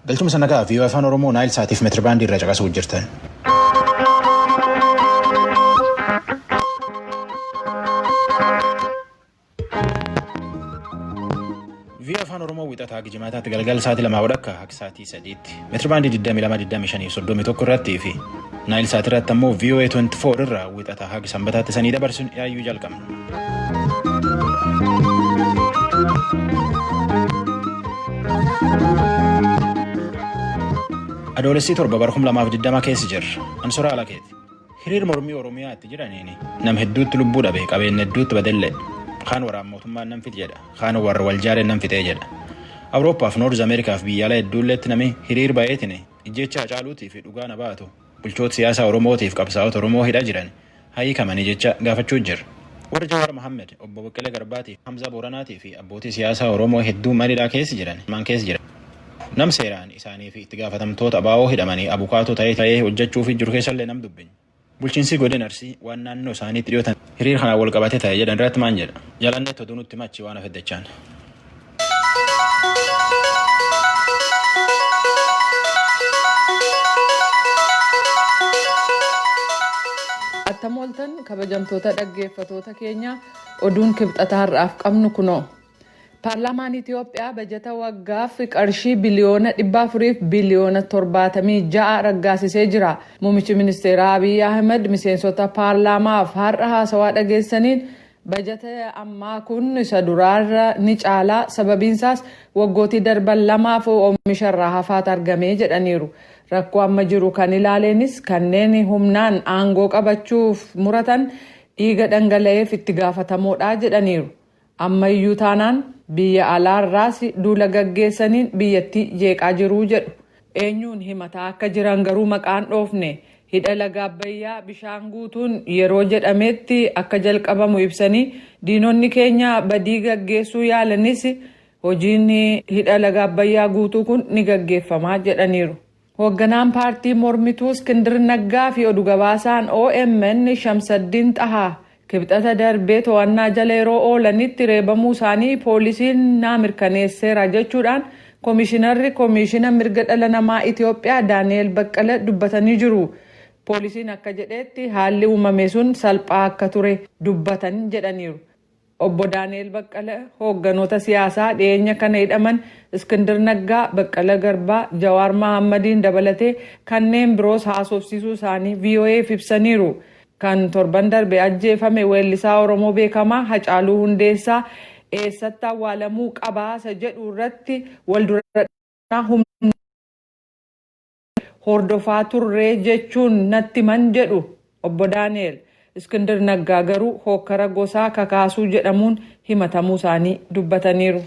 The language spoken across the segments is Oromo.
Galchuma sana kaa vii'oo afaan Oromoo Naayil Saatiif meetirabaandii irra caqasuu jirtan. Vii'oo afaan Oromoo wixataa Gijimaataatti galgala sa'aatii 2 akka sa'aatii 3tti meetirabaandii 22,25 irratti fi Naayil Saat irratti ammoo vii'oo 24 irraa wixataa haga sanbataatti sanii dabarsuun yaayyuu jalqabna. Adoolessi 7 bara 2020 keessa jirra. Ansoraa Alakeeti. Hiriir mormii Oromiyaatti jiraniini nam hedduutti lubbuu dhabe qabeenya hedduutti badellee. Kaan waraan mootummaan nam fite jedha. Kaan warra wal jaareen nam fitee jedha. Awurooppaa fi Noorz Ameerikaaf biyyaalaa hedduulleetti nami hiriir baay'eetine ijjecha Hacaaluutii fi dhugaa na baatu bulchoota siyaasaa Oromootiif qabsaa'ota Oromoo hidhaa jiran hiikamanii jecha gaafachuu jirra. Warra Jawaar Mohammed, Obbo Baqqalee Garbaatii, Hamzaa Booranaatii fi abbootii siyaasaa Oromoo hedduu mariidhaa keessa jiran nam seeraan isaanii fi itti gaafatamtoota abaa'oo hidhamanii abukaatoo ta'ee hojjechuuf jiru keessallee nam dubbin. Bulchiinsi godina Arsii waan naannoo isaaniitti dhiyootan hiriir kanaan wal qabatee ta'e jedhan irratti maan jedha. Jaalanneetti oduu nutti machi waan afeddachaan. Attamoltan kabajamtoota dhaggeeffatoota keenya oduun kibxataa har'aaf qabnu kunoo. Paarlaamaan Itiyoophiyaa bajata waggaaf qarshii biliyoona 400 fi biliyoona 76 raggaasisee jira. Muummichi ministeeraa Abiy Ahmed miseensota paarlaamaaf har'a haasawaa dhageessaniin bajata ammaa kun isa duraarra ni caalaa sababiinsaas waggootii darban lamaaf oomisharraa hafaat argamee jedhaniiru. Rakkoo amma jiru kan ilaaleenis kanneen humnaan aangoo qabachuuf muratan dhiiga dhangala'eef itti gaafatamoodha jedhaniiru. Ammayyuu taanaan biyya alaarraas duula gaggeessaniin biyyattii jeeqaa jiruu jedhu. Eenyuun himataa akka jiran garuu maqaan dhoofne hidha laga Abbayyaa bishaan guutuun yeroo jedhametti akka jalqabamu ibsanii diinonni keenya badii gaggeessuu yaalanis hojiin hidha laga Abbayyaa guutuu kun ni gaggeeffamaa jedhaniiru. Hoogganaan paartii mormituu Iskindir Naggaa fi oduu gabaasaan OMN Shamsaddiin Xahaa kibxata darbee to'annaa jala yeroo oolanitti reebamuu isaanii poolisiin naa mirkaneesseera jechuudhaan koomishina mirga dhala namaa Itiyoophiyaa Daani'eel Baqqalee dubbatanii jiru. Poolisiin akka jedhetti haalli uumame sun salphaa akka ture dubbatan jedhaniiru. Obbo Daani'eel Baqqalee hoogganoota siyaasaa dhiyeenya kana hidhaman Iskindir Naggaa, Baqqalee Garbaa, Jawaar Mahaammadiin dabalatee kanneen biroos haasofsiisuu isaanii VOA'f ibsaniiru. Kan torban darbe ajjeefame weellisaa Oromoo beekamaa Hacaaluu Hundeessaa eessatti awwaalamuu qabaasa jedhu irratti waldura hordofaa turree jechuun natti man jedhu Obbo Daani'eel. Iskindir Naggaa garuu hokkara gosaa kakaasuu jedhamuun himatamuu isaanii dubbataniiru.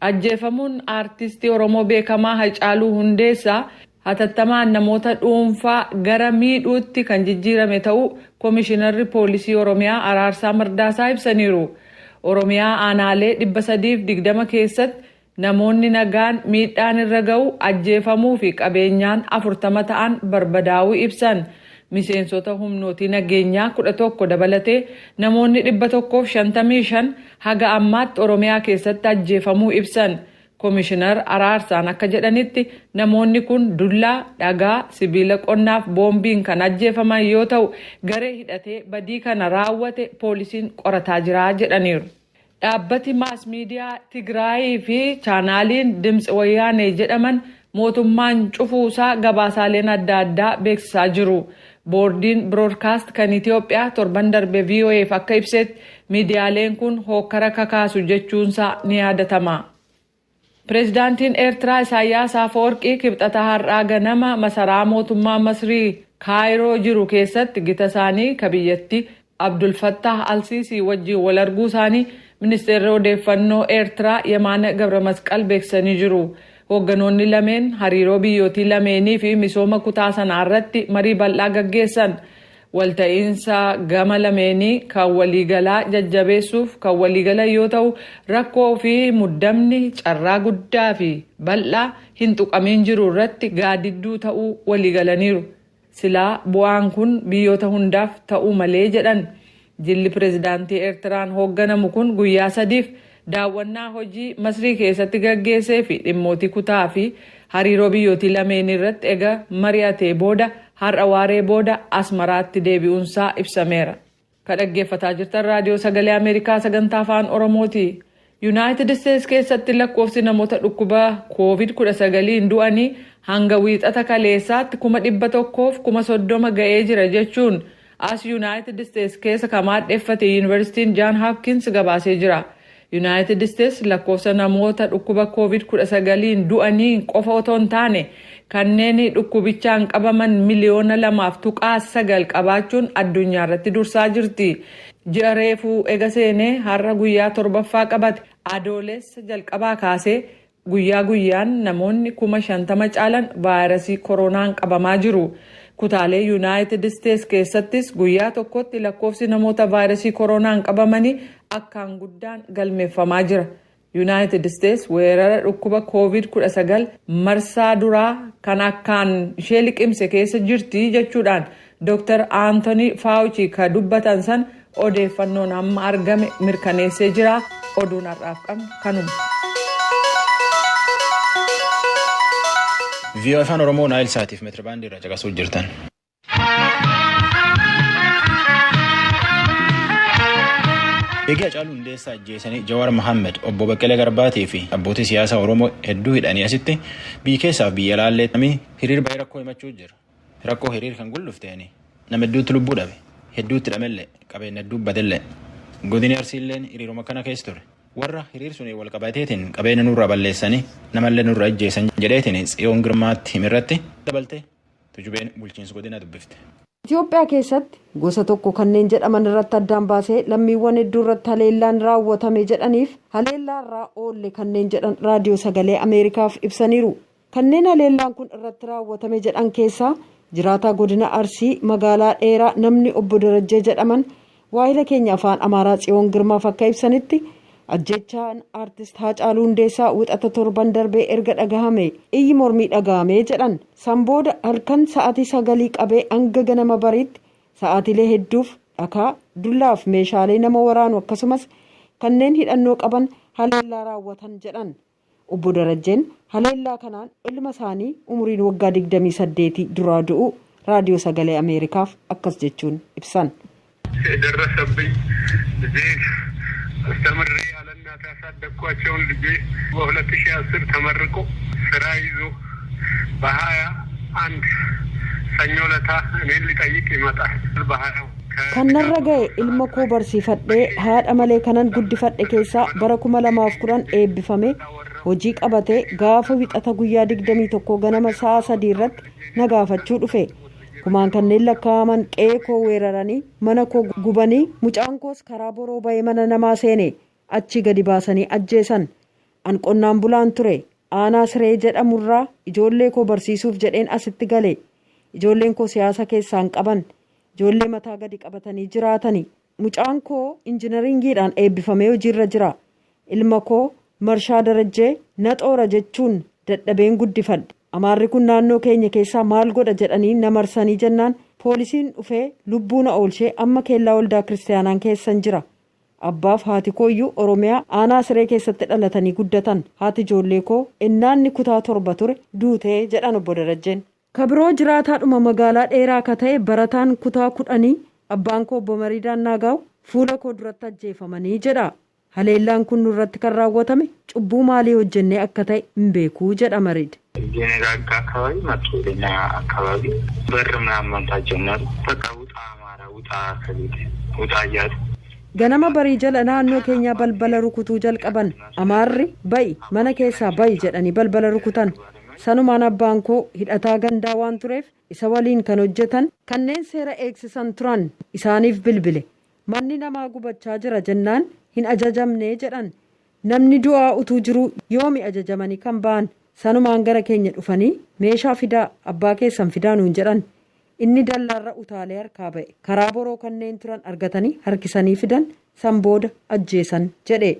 Ajjeefamuun aartistii Oromoo beekamaa Hacaaluu Hundeessaa hatattamaan namoota dhuunfaa gara miidhuutti kan jijjiirame ta'uu koomishinarri poolisii Oromiyaa Araarsaa Mardaasaa ibsaniiru. Oromiyaa aanaalee 320 keessatti namoonni nagaan miidhaan irra ga'u ajjeefamuu fi qabeenyaan 40 ta'an barbadaa'uu ibsan. Miseensota humnootii nageenyaa 11 dabalatee namoonni 155 haga ammaatti Oromiyaa keessatti ajjeefamuu ibsan. Koomishinar Araarsaan akka jedhanitti namoonni kun dullaa, dhagaa, sibiila qonnaaf boombiin kan ajjeefaman yoo ta'u garee hidhatee badii kana raawwate poolisiin qorataa jira jedhaniiru. Dhaabbati maas miidiyaa Tigraayii fi chaanaaliin Dimtsi Wayyaanee jedhaman mootummaan cufuusaa gabaasaaleen adda addaa beeksisaa jiru. Boordiin Biroodkaast kan Itiyoophiyaa torban darbe VOA'f akka ibsetti miidiyaaleen kun hokkara kakaasu jechuunsaa ni yaadatama. Pireezidaantiin Eertiraa Isaayyaas Afeworqii kibxata har'aa ganama masaraa mootummaa Masrii Kaayiroo jiru keessatti gita isaanii kabiyyatti Abdul Fattah Al-Siisii wajjin wal arguu isaanii ministeerri odeeffannoo Eertiraa Yemaana Gabramasqal beeksisanii jiru. Hoogganoonni lameen hariiroo biyyootii lameenii fi misooma kutaa sanaa irratti marii bal'aa gaggeessan. Walta'iinsa gama lameenii kan waliigalaa jajjabeessuuf kan waliigala yoo ta'u rakkoo fi muddamni carraa guddaa fi bal'aa hin tuqamiin jiru irratti gaadidduu ta'uu waliigalaniiru. Silaa bu'aan kun biyyoota hundaaf ta'uu malee jedhan. Jilli pireezidaantii Eertiraan hoogganamu kun guyyaa 3f daawwannaa hojii Masrii keessatti gaggeessee fi dhimmootii kutaa fi hariiroo biyyootii lameen irratti eega mari'atee booda har'a waaree booda Asmaraatti deebi'uunsaa ibsameera. Kan dhaggeeffataa jirtan raadiyoo sagalee Ameerikaa sagantaa afaan Oromooti. Yuunaayitid Isteets keessatti lakkoofsi namoota dhukkuba COVID-19 du'anii hanga wiixata kaleessaatti 100,030 ga'ee jira jechuun as Yuunaayitid Isteets keessa kamaadheeffate Yuunivarsiitiin Jaan Hopkins gabaasee jira. Yuunaayitid Isteets lakkoofsa namoota dhukkuba COVID-19 du'anii qofa otoo hin taane kanneen dhukkubichaan qabaman miliyoona 2.9 qabaachuun addunyaa irratti dursaa jirti. Ji'a reefuu eega seenee har'a guyyaa 7ffaa qabate adoolessa jalqabaa kaasee guyyaa guyyaan namoonni 50,000 caalan vaayirasii koronaan qabamaa jiru. Kutaalee Yuunaayitid Isteets keessattis guyyaa tokkotti lakkoofsi namoota vaayirasii koronaan qabamanii akkaan guddaan galmeeffamaa jira. Yuunaayitid Isteets weerara dhukkuba COVID-19 marsaa duraa kan akkaan ishee liqimse keessa jirti jechuudhaan Dr. Anthony Fauci ka dubbatan san odeeffannoon amma argame mirkaneessee jira. Oduun har'aaf qabnu kanuma. VOA afaan Oromoo Naayil Saatiif meetirabaandii irra caqasuu jirtan. Eegee Hacaaluu Hundeessaa ajjeesanii Jawaar Mohaammed, Obbo Baqqalee Garbaatii fi abbootii siyaasaa Oromoo hedduu hidhanii asitti biyya keessaaf biyya alaallee hiriir bahee rakkoo himachuu jira. Rakkoo hiriir kan gullufteeni nama hedduutti lubbuu dhabe, hedduutti hidhamellee, qabeenya hedduu badellee. Godini Arsiilleen hiriiruma kana keessa ture. Warra hiriir sun wal qabateetiin qabeenya nurraa balleessanii namallee nurraa ajjeesan jedheetiin Tsiyoon Girmaatti himirratti dabaltee tujubeen bulchiinsa godina dubbifte. Itoophiyaa keessatti gosa tokko kanneen jedhaman irratti addaan baasee lammiiwwan hedduu irratti haleellaan raawwatame jedhaniif haleellaa irraa oolle kanneen jedhan raadiyoo sagalee Ameerikaaf ibsaniiru. Kanneen haleellaan kun irratti raawwatame jedhan keessaa jiraataa godina Arsii magaalaa dheeraa namni obbo Darajjee jedhaman waa'ila keenya afaan Amaaraa Tsiyoon Girmaaf akka ibsanitti ajjechaan aartist Hacaaluu Hundeessaa wixata torban darbee erga dhagahame iyyi mormii dhagahame jedhan san booda halkan sa'aatii 9 qabee hanga ganama bariitti sa'aatiilee hedduuf dhakaa dullaaf meeshaalee nama waraanu akkasumas kanneen hidhannoo qaban haleellaa raawwatan jedhan. Obbo Darajjeen haleellaa kanaan ilma isaanii umuriin waggaa 28 duraa du'u raadiyoo sagalee Ameerikaaf akkas jechuun ibsan. ደረሰብኝ ልጄ አስተምሬ ያለናት ያሳደግኳቸውን ልጄ በ2010 ተመርቆ ስራ ይዞ በ21 ሰኞ ለታ እኔን ሊጠይቅ ይመጣል። በ20 kannarra ga'e ilma koo barsiifadhee haadha malee kanan guddifadhe keessaa bara 2010 eebbifame hojii qabatee gaafa wixata guyyaa 21 ganama sa'a 3 irratti na gaafachuu dhufe. Kumaan kanneen lakkaa'aman qe'ee koo weeraranii mana koo gubanii mucaan koos karaa boroo ba'ee mana namaa seene achi gadi baasanii ajjeesan. An qonnaan bulaan ture aanaa siree jedhamurraa ijoollee koo barsiisuuf jedheen asitti gale. Ijoolleen koo siyaasa keessaan qaban ijoollee mataa gadi qabatanii jiraatani. Mucaan koo injinariingiidhaan eebbifamee hojiirra jira. Ilma koo Marshaa Darajjee na xoora jechuun dadhabeen guddifadhe. Amaarri kun naannoo keenya keessaa maal godha jedhanii na marsanii jennaan poolisiin dhufee lubbuu na oolchee amma keellaa waldaa kiristaanaan keessan jira. Abbaaf haati kooyyuu Oromiyaa aanaa siree keessatti dhalatanii guddatan. Haati ijoollee koo innaanni kutaa 7 ture duutee jedhan obbo Darajjeen. Kabiroo jiraataadhuma magaalaa dheeraa akka ta'e barataan kutaa 10 abbaan koo obbo Mariidaan Naagaaw fuula koo duratti ajjeefamanii jedha. Haleellaan kun nurratti kan raawwatame cubbuu maalii hojjennee akka ta'e hin beekuu jedha Mariid. የነጋጋ አካባቢ መጡ ወደኛ አካባቢ በር ምናምን ታጀመሩ በቃ ውጣ አማራ ውጣ ከቤት ውጣ እያሉ ganama barii jala naannoo keenya balbala rukutuu jalqaban amaarri ba'i mana keessaa ba'i jedhanii balbala rukutan. Sanumaan abbaan koo hidhataa gandaa waan tureef isa waliin kan hojjetan kanneen seera eegsisan turan isaaniif bilbile. Manni namaa gubachaa jira jennaan hin ajajamne jedhan. Namni du'aa utuu jiru yoomi ajajamanii kan ba'an. Sanumaan gara keenya dhufanii meeshaa fidaa abbaa keessan fidaa nuun jedhan. Inni dallaarra utaalee harkaa ba'e karaa boroo kanneen turan argatanii harkisanii fidan san booda ajjeesan jedhe.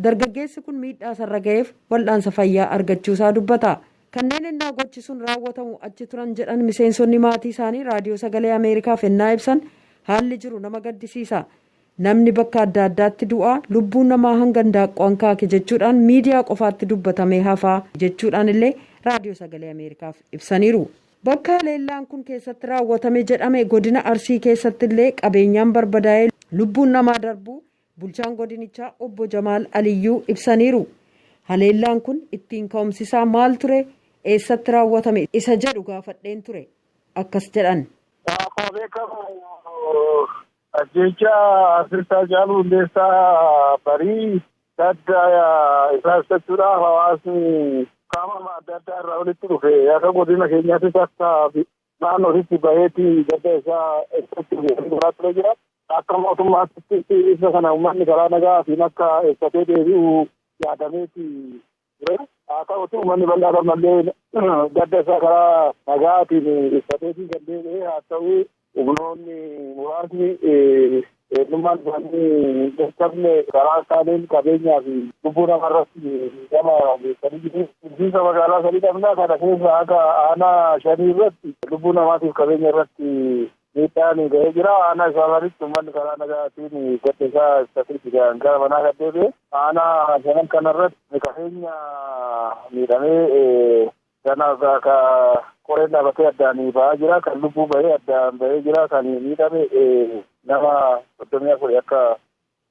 Dargaggeessi kun miidhaa sarra ga'eef wal'aansa fayyaa argachuusaa dubbata. Kanneen innaa gochisuun raawwatamu achi turan jedhan miseensonni maatii isaanii raadiyoo sagalee Ameerikaaf ennaa ibsan haalli jiru nama gaddisiisa. Namni bakka adda addaatti du'aa lubbuun namaa hanga handaaqqoo hankaake jechuudhaan miidiyaa qofaatti dubbatamee hafaa jechuudhaan illee raadiyoo sagalee Ameerikaaf ibsaniiru. Bakka haleellaan kun keessatti raawwatame jedhame godina Arsii keessatti illee qabeenyaan barbadaa'ee lubbuun namaa darbuu bulchaan godinichaa obbo Jamaal Aliyyuu ibsaniiru. Haleellaan kun ittiin ka'umsisaa maal ture? Eessatti raawwatame? Isa jedhu gaafadheen ture. Akkas jedhan. Ajjecha asirraa Caaluu Hundeessaa barii gadda isaa ibsachuudhaaf hawaasni qaama adda addaa irraa walitti dhufe akka godina keenyaattis akka naannootti baheetti gadda isaa ibsachuu jira. Akka mootummaatti isa kana uummanni karaa nagaatiin akka ibsatee deebi'u yaadameeti ture. Haa ta'utu uummanni bal'aa mallee gadda isaa karaa nagaatiin ibsateetii kan deebi'e haa ta'u humnoonni muraasni eenyummaan isaanii dadhabne karaa isaaniin qabeenyaa fi lubbuu namarratti gama geessanii jiru. Bulchiinsa magaalaa sadii qabnaa kana keessa akka aanaa shanii irratti lubbuu namaatiif qabeenya irratti miidhaan ga'ee jira. Aanaa isaaniitti uummanni karaa nagaatiin gadda isaa ibsateetti gara manaa kan deebi'e. Aanaa shanan kanarratti qabeenya miidhamee kanaaf akka qoreen dhaabatee addaan ba'aa jira. Kan lubbuu bahee addaan bahee jira. Kan miidhame nama 34 akka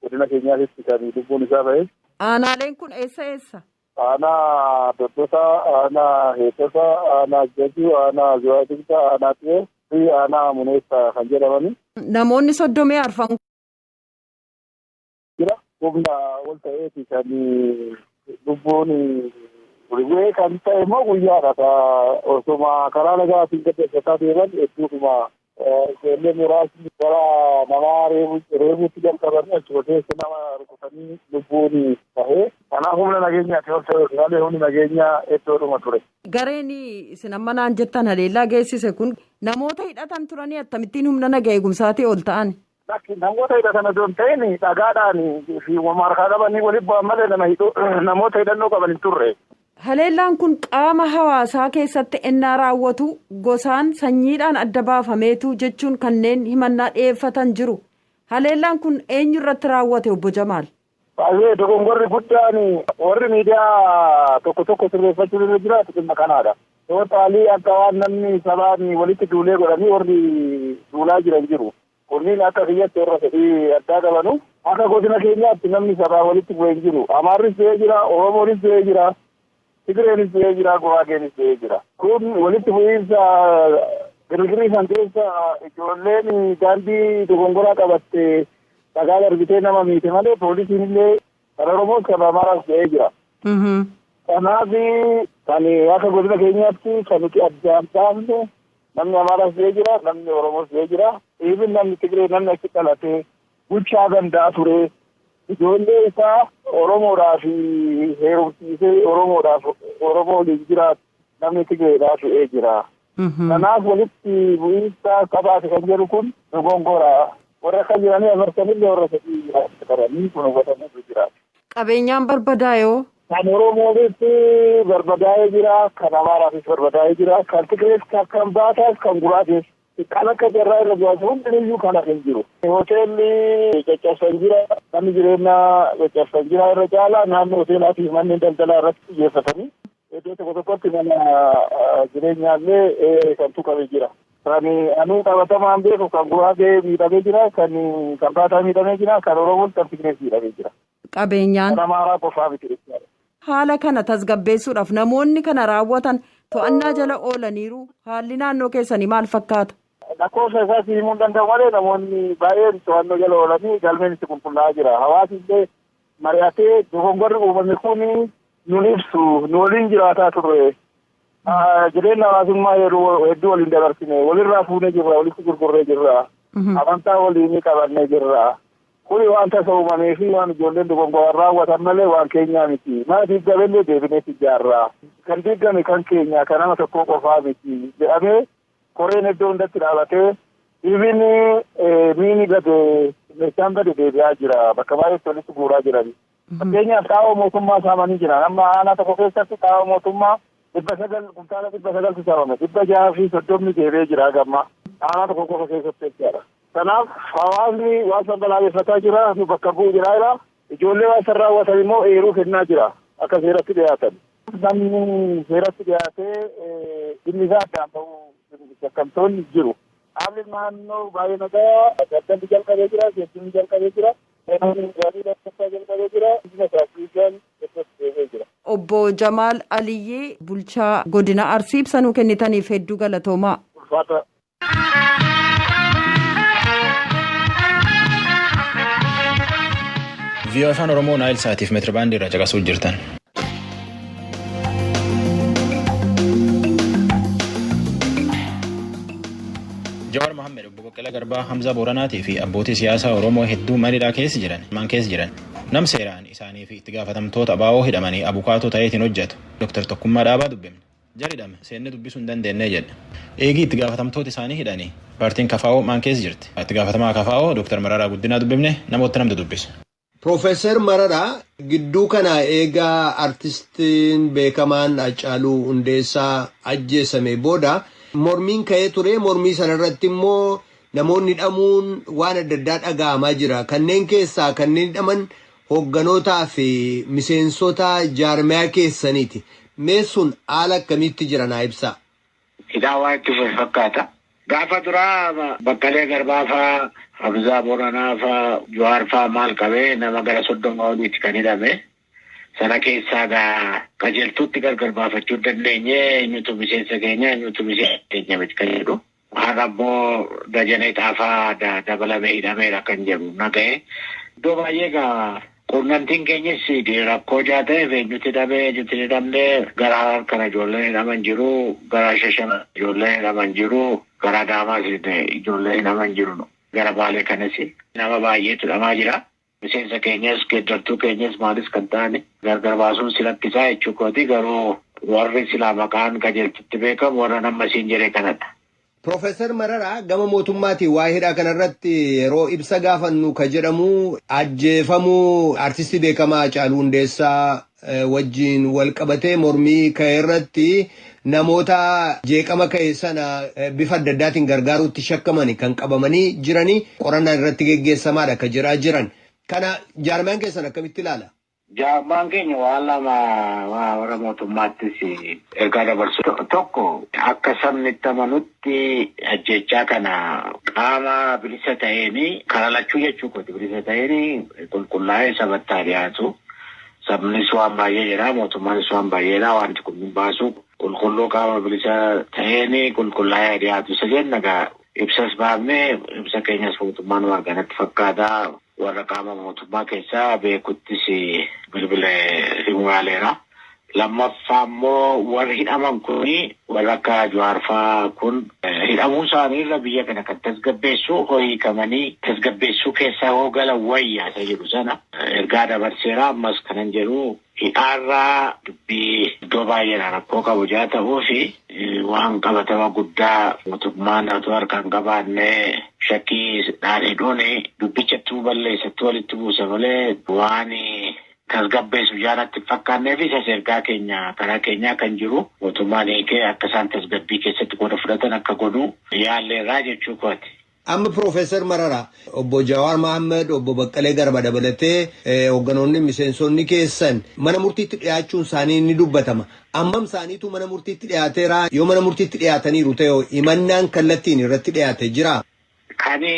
godina keenyaatti kan lubbuun isaa bahee. Aanaaleen kun eessa? Aanaa Doddosaa, aanaa Heettosaa, aanaa Jajuu, aanaa Zuwaatigsaa, aanaa Xiyee fi aanaa Muneessaa kan jedhamani. Namoonni 34 jira. Humna ol ta'eeti kan lubbuun Gurguree kan ta'e immoo guyyaadha. Osuma karaa nagaatiin gadda deeman hedduutuma ijoollee muraasni gara namaa reebuutti jalqabanii achuma keessa nama rukutanii lubbuun bahee. Kanaaf humna nageenyaati ol ta'e malee humni nageenyaa hedduudhuma ture. Gareen isin amma naan jettan haleellaa geessise kun namoota hidhatan turanii akkamittiin humna nagaa eegumsaatii ol ta'an? Namoota hidhatan osoo hin ta'in dhagaadhaan fi markaa qabanii waliin bu'an malee namoota hidhannoo qaban hin turre. Haleellaan kun qaama hawaasaa keessatti ennaa raawwatu gosaan sanyiidhaan adda baafameetu jechuun kanneen himannaa dhiyeeffatan jiru. Haleellaan kun eenyu irratti raawwate obbo Jamaal? Baay'ee dogongorri guddaan warri miidiyaa tokko sirreeffachuu irra jiraatu dhimma kanaadha. Tootaalii akka waan namni sabaan walitti duulee godhanii warri duulaa jiran jiru. Kunniin akka biyyatti warra fedhii addaa qabanu akka godina keenyaatti namni sabaa walitti bu'ee jiru. Amaarris ta'ee jira, Oromoonis ta'ee jira. Tigireenis ta'ee jira, Guraageenis ta'ee jira. Kun walitti bu'iinsa girgirii san keessa ijoolleen daandii dogongoraa qabatte dhagaa darbitee nama miite malee poolisiin illee kan Oromoos kan Amaaraas ta'ee jira. Kanaaf kan akka godina keenyaatti kan nuti addaan baafne namni Amaaraas ta'ee jira, namni Oromoos ta'ee jira. Even namni Tigiree namni achi dhalatee bulchaa gandaa ture. Ijoollee isaa Oromoodhaaf heerumsiisee Oromoo waliin jiraatu namni Tigireedhaaf ta'ee jira. Kanaaf walitti bu'iinsa qabaate kan jedhu kun dogongora. Warra akka jiranii amartanillee warra sadii qabanii kun hubatamuu jira. Qabeenyaan barbadaa'oo? Kan Oromoonis barbadaa'ee jira, kan Amaaraafis barbadaa'ee jira, kan Tigirees kan Baataas kan Guraagees. Kan akka jarraa irra bu'aatu hundinuyyuu kan hin jiru. Hoteelli caccabsan jira, namni jireenyaa caccabsan jira irra caalaa naannoo hoteelaa fi manneen daldalaa irratti xiyyeeffatanii iddoo tokkotti mana jireenyaallee kan tuqamee jira. Kan anuu qabatamaan beeku kan Guraagee miidhamee jira, kan Baataa miidhamee jira, kan Oromoon kan Tigirees miidhamee jira. Qabeenyaan. Kan Amaaraa qofaa miti. Haala kana tasgabbeessuudhaaf namoonni kana raawwatan to'annaa jala oolaniiru. Haalli naannoo keessanii maal fakkaata? Lakkoofsa isaas himuu danda'u malee namoonni baay'een to'annoo jala oolanii galmeen itti qulqullaa'aa jira. Hawaasni illee mari'atee dogongorri uumame kun nun ibsu nu waliin jiraataa turre. Jireenya hawaasummaa hedduu waliin dabarsine walirraa fuunee jirra, walitti gurgurree jirra. Amantaa waliin qabannee jirra. Kuni waan tasa uumamee fi waan ijoolleen dogongoraan raawwatan malee waan keenyaa miti. Mana diigamellee deebineet ijaarra. Kan diigame kan keenya kan nama tokkoo qofaa miti jedhamee koreen iddoo hundatti dhaabatee miini gade meeshaan gade deebi'aa jira. Bakka baay'eetti walitti guuraa jirani. Fakkeenyaaf xaa'oo mootummaa saamanii jiran. Amma aanaa tokko keessatti xaa'oo mootummaa 900 saamame. 630 deebi'ee jira gamma. Aanaa tokko qofa keessatti jechaadha. Kanaaf hawaasni waan san balaaleffataa jira, nu bakka bu'u jira. Ijoollee waan san raawwatan immoo eeruu kennaa jira akka seeratti dhiyaatan. namni seeratti dhiyaatee dhimmi isaa addaan ba'uu shakkamtoonni jiru. Haalli naannoo baay'ee nagaa daldalli jalqabee jira, geejjibni jalqabee jira, gaarii lammaffaa jalqabee jira, biyya taasisaan keessatti jira. Obbo Jamaal Aliyyee bulchaa godina Arsii ibsa nuu kennitaniif hedduu galatoomaa. Ulfaata. VOA Afaan Oromoo Naayil Saatiif meetirabaandii irra caqasuu jirtan. Jawaar Mohaammed, Obbo Baqqalaa Garbaa, Hamza Booranaatii fi abbootii siyaasaa Oromoo hedduu manidhaa keessa jiran. Nam seeraan isaanii fi itti gaafatamtoota baa'oo hidhamanii abukaatoo ta'eetiin hojjetu. Dr. Tokkummaa Dhaabaa dubbifne. Jaridhame seenne dubbisuu hin dandeenye jedhe. Eegii itti gaafatamtoota isaanii hidhanii paartiin KFO maan keessa jirti. Itti gaafatamaa KFO Dr. Mararaa Guddinaa dubbifne namoota namtu dubbise. Profeesar Mararaa gidduu kana eegaa artistiin beekamaan Hacaaluu Hundeessaa ajjeesame booda mormiin ka'ee ture. Mormii sanarratti immoo namoonni hidhamuun waan adda addaa dhaga'amaa jira. Kanneen keessaa kanneen hidhaman hoogganotaa fi miseensota jaarmiyaa keessaniiti. Mee sun haala akkamitti jira naa ibsaa? Hidhaa waa itti fakkaata. Gaafa duraa Baqqalee Garbaa faa, Hamzaa Booranaa faa, Jawaar faa maal qabee nama gara 30 oliitti kan hidhame. Sana keessaa qajeeltuutti gargar baafachuu dandeenye eenyutu miseensa keenya eenyutu miseensa keenya miti kan jedhu. Har'a immoo Dajanee Xaafaa dabalamee hidhameera kan jedhu naga'e. Iddoo baay'ee quunnamtiin keenyas rakkoo ta'eef eenyutti hidhamee eenyutti hidhamnee gara harkana ijoolleen hidhaman jiru, gara Shashamannee ijoolleen hidhaman jiru, gara Adaamaas ijoolleen hidhaman jiru. Gara Baalee kanas nama baay'eetu hidhamaa jira. Miseensa keenyas geeddartuu keenyas maalis kan ta'ani gargar baasuun si rakkisaa jechuukooti. Garuu warri silaa maqaan qajeeltutti beekamu warra nama siin jedhee kanadha. Profeesar Mararaa gama mootummaatiin waa hidhaa kanarratti yeroo ibsa gaafannu ka jedhamu ajjeefamuu artistii beekamaa Hacaaluu Hundeessaa wajjin wal qabatee mormii ka'e irratti namoota jeeqama ka'e sana bifa adda addaatiin gargaaruutti shakkamani kan qabamanii jiranii qorannaan irratti geggeessamaadha ka jiran. Kana jaarmiyaan keessan akkamitti ilaala? Jaarmiyaan keenya waan lama warra mootummaattis ergaa dabarsu. Tokko akka sabni itti amanutti ajjechaa kana qaama bilisa ta'een karalachuu jechuukooti. Bilisa ta'een qulqullaa'ee sabattaa dhiyaatu. Sabnis waan baay'ee jira, mootummaanis waan baay'eedha. Wanti kun hin baasu qulqulluu qaama bilisa ta'een qulqullaa'ee dhiyaatu. Isa jenna ibsas baafnee ibsa keenyas mootummaan waan kanatti fakkaata. Warra qaama mootummaa keessaa beekuttis bilbila himuu yaaleera. Lammaffaa immoo warri hidhaman kun warra akka Jawaar faa kun hidhamuu isaaniirra biyya kana kan tasgabbeessu hiikamanii tasgabbeessuu keessaa hoogala wayyaa isa jedhu sana ergaa dabarseera. Ammas kanan jedhu hidhaarraa dubbii iddoo baay'eedhaan rakkoo qabu jaa ta'uu fi waan qabatama guddaa mootummaan otoo harkaan qabaannee shakkii dhaadheedhuun dubbichatti balleessatti walitti buusa malee waan tasgabbeessu jaalatti fakkaannee fi isa ergaa keenya karaa keenyaa kan jiru mootummaan eegee akka isaan tasgabbii keessatti qooda fudhatan akka godhu yaalleerraa jechuu kooti. Amma Profeesar Mararaa obbo Jawaar Mohaammed, obbo Baqqalee Garbaa dabalatee hoogganoonni miseensonni keessan mana murtiitti dhiyaachuun isaanii ni dubbatama. Ammam isaaniitu mana murtiitti dhiyaateera? Yoo mana murtiitti dhiyaataniiru ta'e himannaan kallattiin irratti dhiyaate jira? Kani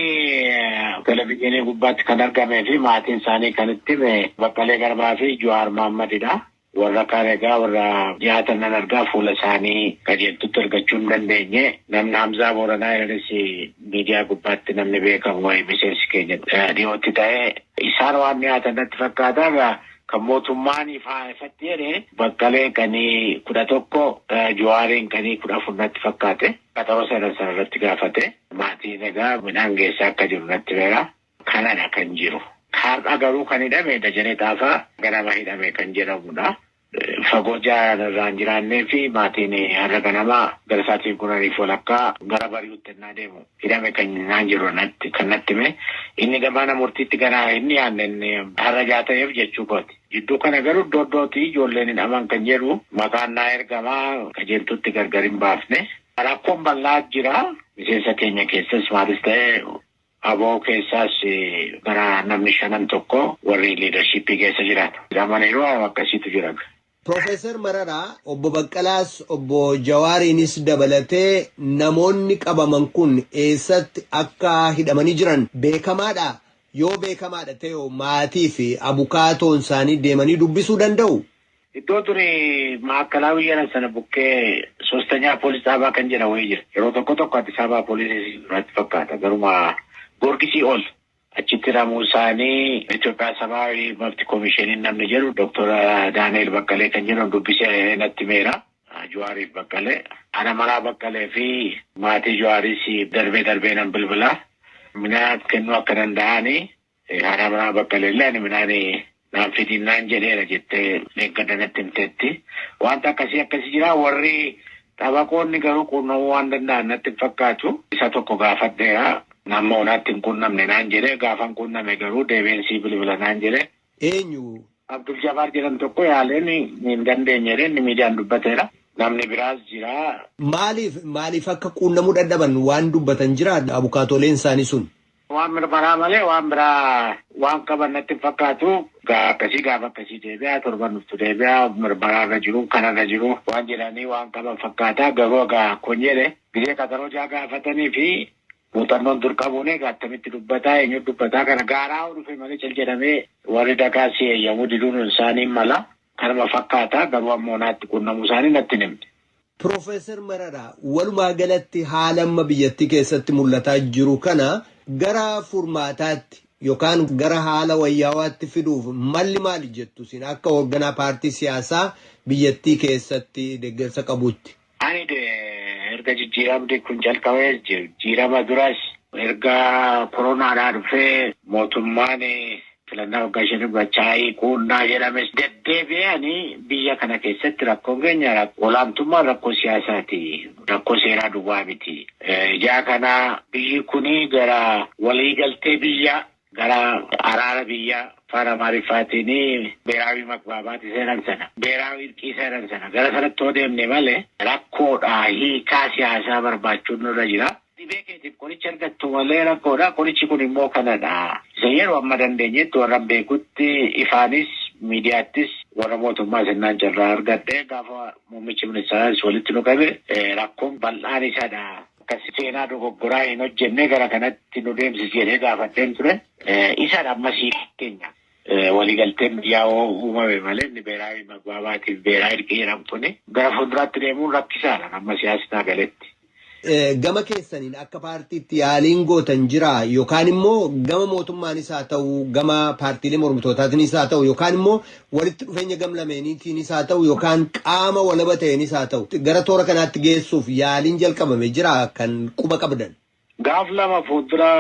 televizyiinii gubbaatti kan argamee fi maatiin isaanii kan itti Baqqalee Garbaa fi Jawaar Mohaammadidha. Warra kaan egaa warra dhiyaatan nan argaa fuula isaanii qajeeltutti argachuu hin dandeenye. Namni Hamzaa Booranaa irranis miidiyaa gubbaatti namni beekamu waa'ee miseensi keenya dhiyootti ta'ee isaan waan dhiyaatan natti fakkaata. Kan mootummaan ifatti jedhee Baqqalee kanii 11 Jawaariin kanii 14 natti fakkaate. Qaxaroo sana irratti gaafate. Maatiin egaa midhaan geessaa akka jiru natti beera. Kanadha kan jiru. Har'a garuu kan hidhame Dajanee Xaafaa ganama hidhame kan jedhamudha. Fagoo irraan jiraannee fi maatiin har'a ganamaa gara isaatiin kunaniif walakkaa gara bari'utti ennaa deemu hidhame kan naan jiru kan natti hime. Inni gamaana murtiitti ganaa inni yaanne har'a jaata'eef jechuu kooti. Jidduu kana garuu iddoo iddootti ijoolleen hidhaman kan jedhu maqaan naa ergamaa qajeeltutti gargar hin baafne. Rakkoon bal'aa jira. Miseensa keenya keessas maalis ta'ee aboo keessaas gara namni 5 tokko warri liidarshiippii keessa jiraatu. Hidhamaniiru akkasiitu jira. Profeesar Mararaa obbo Baqqalaas obbo Jawaariinis dabalatee namoonni qabaman kun eessatti akka hidhamanii jiran beekamaadha. Yoo beekamaadha ta'e maatii fi abukaatoon isaanii deemanii dubbisuu danda'u. Iddoo ture maakalaa biyya sana bukkee soostanyaa poolis dhaabaa kan jedha wayii jira. Yeroo tokko Addis Ababaa poolisii irratti fakkaata. Garuma Goorgisii ol. Achitti ramuu isaanii Itoophiyaa Sabaawi Mafti Koomishiniin namni jedhu Dr. Daaneel Baqqalee kan jedhamu dubbisee natti meera. Jawaariif Baqqalee. Ana Maraa Baqqalee fi maatii Jawaariis darbee nan bilbilaa. Midhaan kennuu akka danda'anii Ana Maraa Baqqalee illee ani midhaan naan fidinnaan jedheera jettee eeggadda natti himteetti. Wanta akkasii jira warri taphaqoonni garuu quunnamuu waan danda'an natti fakkaatu. Isa tokko gaafadheera. Namni onaatti hin quunnamne naan jedhee gaafan quunname garuu deebiinsii bilbila naan jedhee. Eenyu? Abdul Jabaar jedhan tokko yaaleen hin dandeenye inni miidiyaan dubbateera. Namni biraas jira. Maaliif akka quunnamuu dadhaban waan dubbatan jira abukaatoleen isaanii sun? Waan mirmaraa malee waan biraa waan qaban natti fakkaatu gaafa akkasii deebi'aa torban dhuftu deebi'aa mirmaraarra jiru kanarra jiru waan jedhanii waan qaban fakkaata garuu kun jedhe biyya qataroo jaa gaafatanii fi muuxannoon dur qabuun egaa attamitti dubbataa eenyu dubbataa kana gaaraa dhufe malee cal jedhamee warri dakaasii eeyyamuu diduun isaanii mala kanuma fakkaata garuu ammoo naatti quunnamuu isaanii natti himte. Profeesar Mararaa walumaa galatti haala amma biyyattii keessatti mul'ataa jiru kana gara furmaataatti yookaan gara haala wayyaawaatti fiduuf malli maali jettu isin akka hoogganaa paartii siyaasaa biyyattii keessatti deeggarsa qabutti? Ani erga jijjiiramni kun jalqabee jijjiirama duras erga koronaadhaa dhufee mootummaan filannaa waggaa 5 bachaa'ii quunnaa jedhames deddeebi'anii biyya kana keessatti rakkoon keenya olaantummaan rakkoo siyaasaati. Rakkoo seeraa duwwaa miti. Ijaa kana biyyi kuni gara waliigaltee biyya gara araara biyya afaan Amaariffaatiin beeraawi maqbaabaati seenan sana. Beeraawi irqii seenan sana. Gara sanatti yoo deemne malee rakkoodhaa hiikaa siyaasaa barbaachuun nurra jira. Dhibee keetiif qoricha argattu malee rakkoodha. Qorichi kun immoo kanadha. Isa yeroo amma dandeenyetti warra beekutti ifaanis miidiyaattis warra mootummaa sennaan carraa argadhee gaafa muummichi ministeeraas walitti nu qabe rakkoon bal'aan isaadha. Akkas seenaa dogoggoraa hin hojjenne gara kanatti nu deemsisi jedhee gaafadheen ture. Isaadha ammasii keenya. Waliigalteen biyyaa uumame malee inni beeraawi maqbaabaatiif beeraa irqii jedhamtuni gara fuulduraatti deemuun rakkisaadha amma siyaasni galetti. Gama keessaniin akka paartiitti yaaliin gootan jira yookaan immoo gama mootummaanis haa ta'u gama paartiilee mormitootaatiinis haa ta'u yookaan immoo walitti dhufeenya gam lameeniitiinis haa ta'u yookaan qaama walaba ta'eenis haa ta'u gara toora kanaatti geessuuf yaaliin jalqabame jira kan quba qabdan. Gaaf lama fuuldura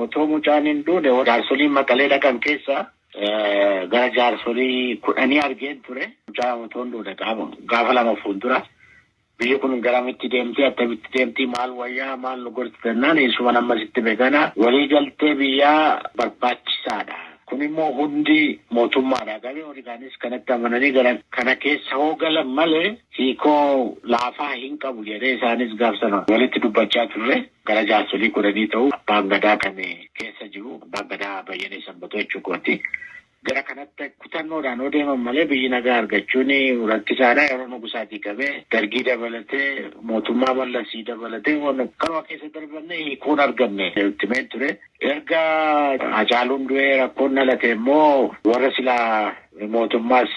otoo mucaan hin duune jaarsoliin Maqalee dhaqan keessa gara jaarsolii 10 argeen ture mucaan otoo hin duune gaafa lama fuuldura. Biyyi kun garamitti deemtee attamitti deemtii maal wayyaa maal nu gortitannaan isuma ammasitti beekana waliigaltee biyyaa barbaachisaadha. Kun immoo hundi mootummaadha. Garee hoogganaanis kanatti amananii gara kana keessa hoogalan malee hiikoo laafaa hin qabu jedhee isaanis gaafsana walitti dubbachaa turre gara jaarsolii 10 ta'u abbaan gadaa kan keessa jiru abbaan gadaa Bayyanee Sanbatoo jechuudha. Gara kanatti kutannoodhaan yoo deeman malee biyyi nagaa argachuun rakkisaadha. Yeroo nugusaatii qabee dargii dabalatee mootummaa mallasii dabalatee kanuma keessa darbannee hiikuun argamne ultimeen ture. Erga Hacaaluun du'ee rakkoon dhalate immoo warra silaa mootummaas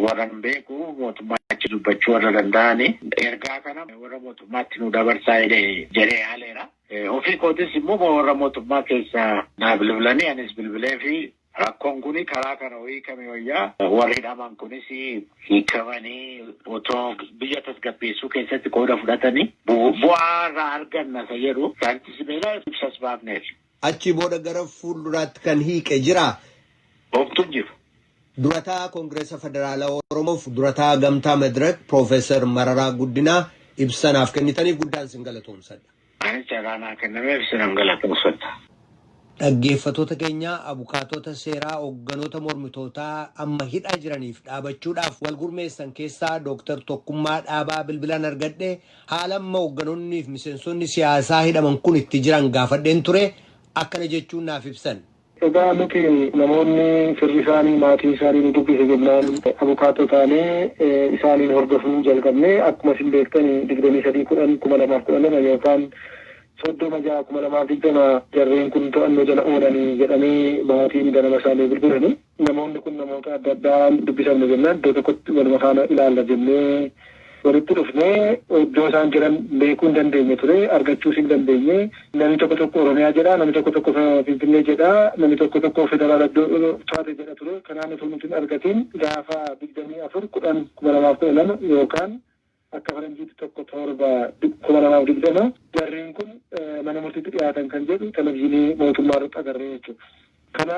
warra hin beeku mootummaa achi dubbachuu warra danda'ani. Ergaa kana warra mootummaatti nu dabarsaa jedhee haaleera. Ofii kootis immoo warra mootummaa keessaa naa bilbilanii anis bilbilee fi rakkoon kuni karaa kana hiikame wayyaa warri hidhaman kunis hiikamanii otoo biyya tasgabbeessuu keessatti qooda fudhatanii bu'aa irraa arganna isa jedhu saantis beelaa ibsas baafneef. Achi booda gara fuulduraatti kan hiike jira. Homtuun jiru. Durataa Koongireesa Federaalaa Oromoof durataa Gamtaa Madirak Profeesar Mararaa Guddinaa ibsanaaf kennitaniif guddaan sin galatoomsadha. Ani carraanaa kennameef sinan galatoomsadha. Dhaggeeffattoota keenya abukaatota seeraa hoogganoota mormitootaa amma hidhaa jiraniif dhaabachuudhaaf wal gurmeessan keessaa Dooktar Tokkummaa Dhaabaa bilbilaan argadhe haala amma hoogganoonniif miseensonni siyaasaa hidhaman kun itti jiran gaafadheen ture akkana jechuun naaf ibsan. Egaa nuti namoonni sirri isaanii maatii isaanii nu dubbise jennaan abukaatoo taanee isaaniin hordofuu jalqabnee akkuma isin beektan 23/10/2012 yookaan 30/6/2020 jarreen kun to'annoo jala oolanii jedhamee maatiin ganama isaanii bilbilanii namoonni kun namoota adda addaa dubbisamne jennaan iddoo tokkotti waluma faana ilaalla jennee walitti dhufnee iddoo isaan jiran beekuu hin dandeenye ture argachuus hin dandeenye namni tokko Oromiyaa jedha namni tokko Finfinnee jedha namni tokko federaal taate jedha ture kanaan osoo nuti hin argatiin gaafa 24/10/2012 yookaan akka faranjiitti 1/7/2020 jarreen kun mana murtiitti dhiyaatan kan jedhu televizyiinii mootummaa irratti agarree jechuudha. Kana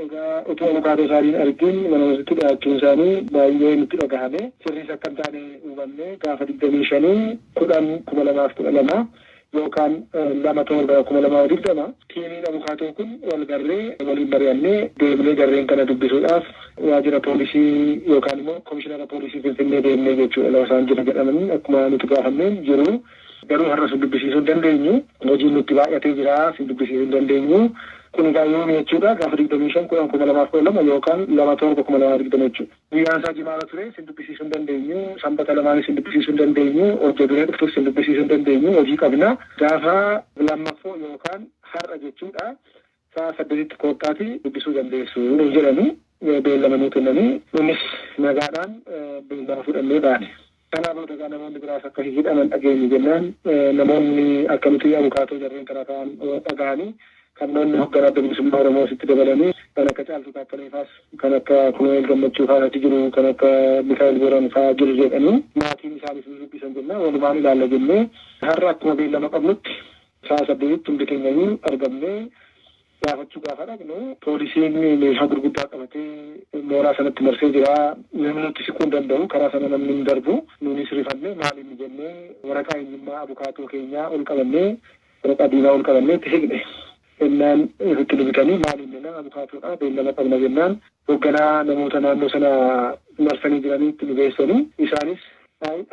egaa utuu abukaatoo isaanii argin mana murtiitti dhiyaachuun isaanii baay'ee nutti dhagahame sirriis akka hin taane hubanne gaafa 25/10/2012 yookaan 2/7/2020 tiimiin abukaatoo kun wal garree waliin mari'annee deemnee jarreen kana dubbisuudhaaf waajjira poolisii yookaan immoo komishinara poolisii Finfinnee deemnee jechuudha lafa isaan jira jedhamanii akkuma nuti gaafanneen jiru garuu har'a sun dubbisiisuu hin dandeenyu hojiin nutti baay'atee jira sin dubbisiisuu hin dandeenyu kun egaa yoom jechuudha gaafa 25/2012 yookaan 2/7/2020 jechuudha. Guyyaan isaa jimaala ture sin dubbisiisuu hin dandeenyu sanbata lamaanis sin dubbisiisuu hin dandeenyu hojii duree dhuftus sin dubbisiisuu hin dandeenyu hojii qabna gaafa lammaffoo yookaan har'a jechuudha sa'a 8tti koottaati dubbisuu dandeessu jedhanii beellama nuu kennanii nunis nagaadhaan beellama fudhannee baane. Kanaaf egaa namoonni biraas akka hidhaman dhageenye jennaan namoonni akka nuti abukaatoo jarreen kana ta'an dhaga'anii kanneen hoogganaa bilisummaa Oromoo sitti dabalanii kan akka Caaltuu Taakkaleefaas kan akka Kuneel Gammachuu fa'aati jiru kan akka Mikaa'el Booran fa'aa jiru jedhanii maatiin isaaniif dubbisan jennaan walumaan ilaalla jennee har'a akkuma beellama qabnutti sa'a 8tti hundi keenyanii argamnee gaafachuu gaafa dhaqnu poolisiin meeshaa gurguddaa qabatee mooraa sanatti marsee jira namni nutti siquu hin danda'u karaa sana namni hin darbu nuunis rifannee maaliin jennee waraqaa eenyummaa abukaatoo keenyaa ol qabannee waraqaa diinaa ol qabannee itti siqne. Jennaan itti dubbatanii maaliin jennaan abukaatoodha beellama qabna jennaan hoogganaa namoota naannoo sana marsanii jiranii itti nu geessanii isaanis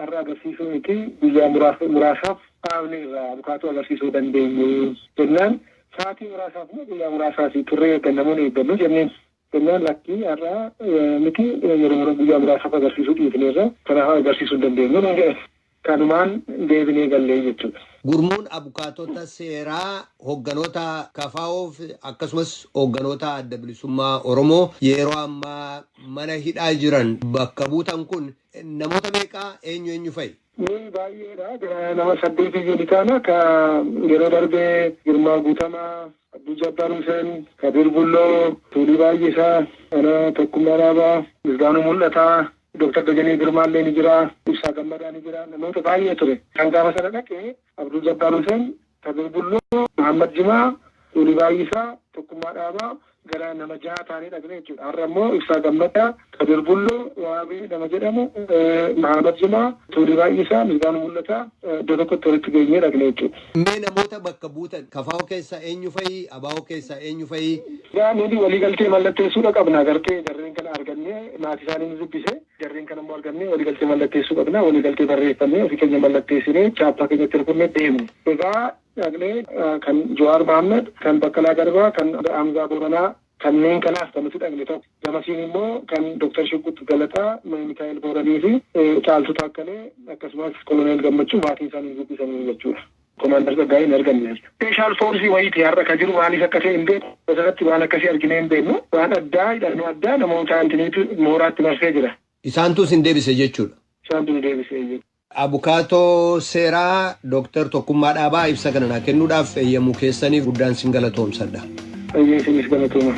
har'a agarsiisuu miti guyyaa muraasaaf dhaabne irraa abukaatoo agarsiisuu dandeenye jennaan sa'aatii muraasaaf moo guyyaa muraasaaf turree eeggannamuun eeggannu jennaan lakkii har'a miti yeroo guyyaa muraasaaf agarsiisuu dhiifneerra kanaaf agarsiisuu dandeenyu nu jedhe. Kanumaan deebinee gallee jechuudha. Gurmuun abukaatota seeraa hoogganoota KFO'f akkasumas hoogganoota adda bilisummaa Oromoo yeroo ammaa mana hidhaa jiran bakka buutan kun namoota meeqaa eenyu fa'i? Baay'eedha. Nama 8 iyyuu taana ka yeroo darbee Girmaa Guutamaa, Abduu Jabbaar Huseen, Kabir Bulloo, Tuulii Baay'isaa, Tokkummaa Dhaabaa, Misgaanuu Mul'ataa. Dr. Dajanee Girmaallee ni jira, Ibsaa Gammadaa ni jira, namoota baay'ee ture. Kan gaafa sana dhaqee Abduu Jabbaar Huseen, Kabir Bulloo, Muhammad Jimaa, Tuulii Baay'isaa, Tokkummaa Dhaabaa gara nama 6 taanee dhaqne jechuudha. Har'a immoo Ibsaa Gammadaa, Kabir Bulloo, Waabii nama jedhamu, Muhammad Jimaa, Tuulii Baay'isaa, Misgaanuu Mul'ataa iddoo tokkotti walitti geenyee dhaqne jechuudha. Mee namoota bakka buutan KFO keessaa eenyu fa'i? ABO keessaa eenyu fa'i? Nuti waliigaltee mallatteessuudha qabna gartee jarreen kana argannee maatii isaanii dubbise jarreen kana immoo argannee waliigaltee mallatteessuu qabna waliigaltee barreeffannee ofii keenya mallatteessinee chaappaa keenyatti ergannee deemne. Egaa dhaqnee kan Jawaar Mohaammed, kan Baqqalaa Garbaa, kan Hamzaa Booranaa kanneen kanaaf kan nuti dhaqne tokko. Gamasiin immoo kan Dr. Shuggut Galataa, Mikaa'el Booranii fi Caaltuu Taakkalee akkasumas Koloneel Gammachuu maatii isaanii dubbisanii jechuudha. Komaandar Tsaggaayee hin arganne. Speeshaal foorsii wayiiti har'a kan jiru maaliif akka ta'e hin beeku. Asirratti waan akkasii arginee hin beeknu. Waan addaa hidhannoo addaa namoota antiniitu mooraatti marsee jira. Isaantus hin deebise jechuudha. Isaantu hin deebise jechuudha. Abukaatoo seeraa Dooktar Tokkummaa Dhaabaa ibsa kana naa kennuudhaaf eeyyamuu keessaniif guddaan sin galatoomsadha. Isinis galatooma.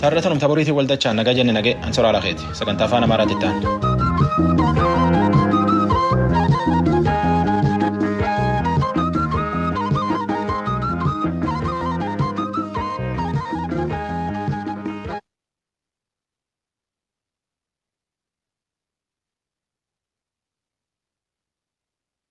Tarreetan umta boriitii waldachaan nagaa jenne nagee ansoraa lakeeti sagantaa afaan amaaraatti ta'an.